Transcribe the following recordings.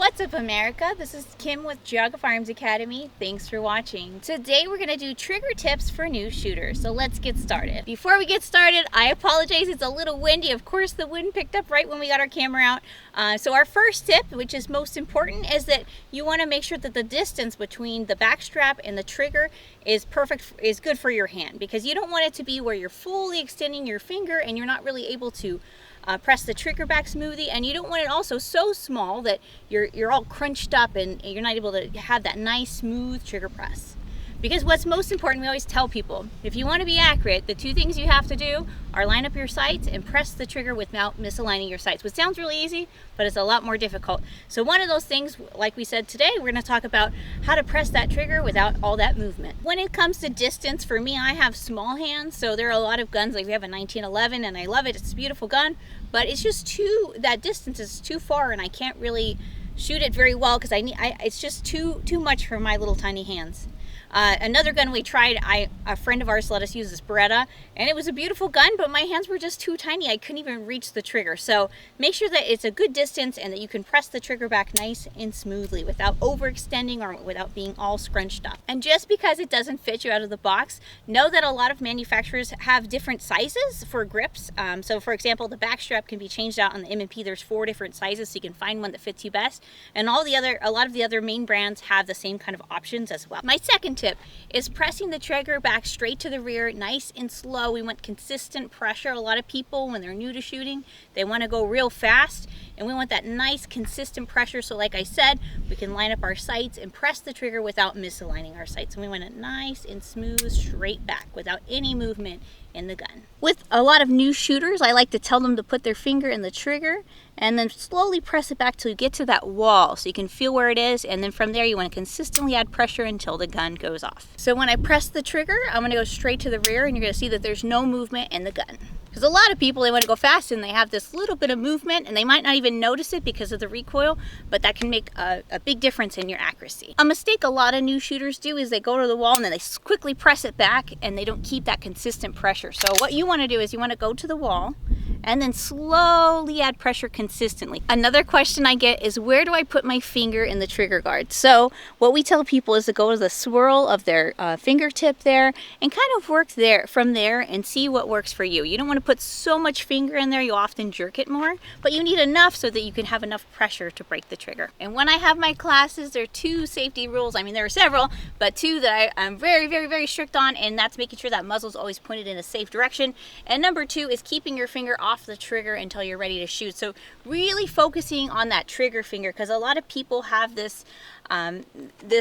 What's up, America? This is Kim with Geauga Firearms Academy. Thanks for watching. Today we're going to do trigger tips for new shooters. So let's get started. Before we get started, I apologize. It's a little windy. Of course, the wind picked up right when we got our camera out. So our first tip, which is most important, is that you want to make sure that the distance between the back strap and the trigger is good for your hand, because you don't want it to be where you're fully extending your finger and you're not really able to press the trigger back smoothly, and you don't want it also so small that you're all crunched up and you're not able to have that nice smooth trigger press. Because what's most important, we always tell people, if you want to be accurate, the two things you have to do are line up your sights and press the trigger without misaligning your sights, which sounds really easy, but it's a lot more difficult. So one of those things, like we said today, we're going to talk about how to press that trigger without all that movement. When it comes to distance, for me, I have small hands, so there are a lot of guns, like we have a 1911, and I love it. It's a beautiful gun, but it's just that distance is too far, and I can't really shoot it very well because it's just too much for my little tiny hands. Another gun we tried, a friend of ours let us use this Beretta, and it was a beautiful gun, but my hands were just too tiny. I couldn't even reach the trigger. So make sure that it's a good distance and that you can press the trigger back nice and smoothly without overextending or without being all scrunched up. And just because it doesn't fit you out of the box, know that a lot of manufacturers have different sizes for grips. So for example, the back strap can be changed out on the M&P. There's 4 different sizes, so you can find one that fits you best. And a lot of the other main brands have the same kind of options as well. My second tip is pressing the trigger back straight to the rear, nice and slow. We want consistent pressure. A lot of people, when they're new to shooting, they want to go real fast, and we want that nice consistent pressure. So like I said, we can line up our sights and press the trigger without misaligning our sights, and we want it nice and smooth straight back without any movement in the gun. With a lot of new shooters, I like to tell them to put their finger in the trigger and then slowly press it back till you get to that wall so you can feel where it is, and then from there you want to consistently add pressure until the gun goes off. So when I press the trigger, I'm going to go straight to the rear, and you're going to see that there's no movement in the gun. Because a lot of people, they want to go fast and they have this little bit of movement and they might not even notice it because of the recoil, but that can make a big difference in your accuracy. A mistake a lot of new shooters do is they go to the wall and then they quickly press it back and they don't keep that consistent pressure. So what you want to do is you want to go to the wall and then slowly add pressure consistently. Another question I get is, where do I put my finger in the trigger guard? So what we tell people is to go to the swirl of their fingertip there and kind of work from there and see what works for you. You don't want to put so much finger in there, you often jerk it more, but you need enough so that you can have enough pressure to break the trigger. And when I have my classes, there are 2 safety rules. I mean, there are several, but 2 that I'm very, very, very strict on, and that's making sure that muzzle is always pointed in a safe direction. And number 2 is keeping your finger off the trigger until you're ready to shoot. So really focusing on that trigger finger, because a lot of people have this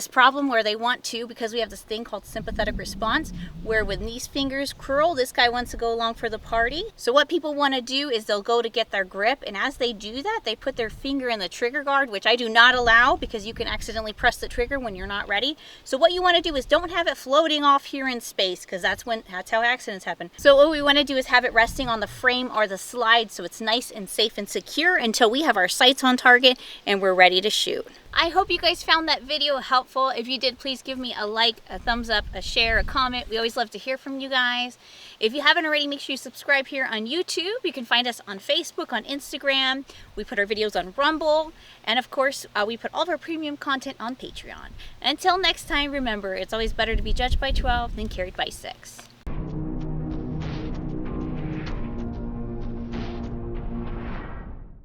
problem where they want to, because we have this thing called sympathetic response, where when these fingers curl, this guy wants to go along for the party. So what people want to do is they'll go to get their grip, and as they do that, they put their finger in the trigger guard, which I do not allow because you can accidentally press the trigger when you're not ready. So what you want to do is don't have it floating off here in space, because that's how accidents happen. So what we want to do is have it resting on the frame or the slide so it's nice and safe and secure until we have our sights on target and we're ready to shoot. I hope you guys found that video helpful. If you did, please give me a like, a thumbs up, a share, a comment. We always love to hear from you guys. If you haven't already, make sure you subscribe here on YouTube. You can find us on Facebook, on Instagram. We put our videos on Rumble. And of course, we put all of our premium content on Patreon. Until next time, remember, it's always better to be judged by 12 than carried by 6.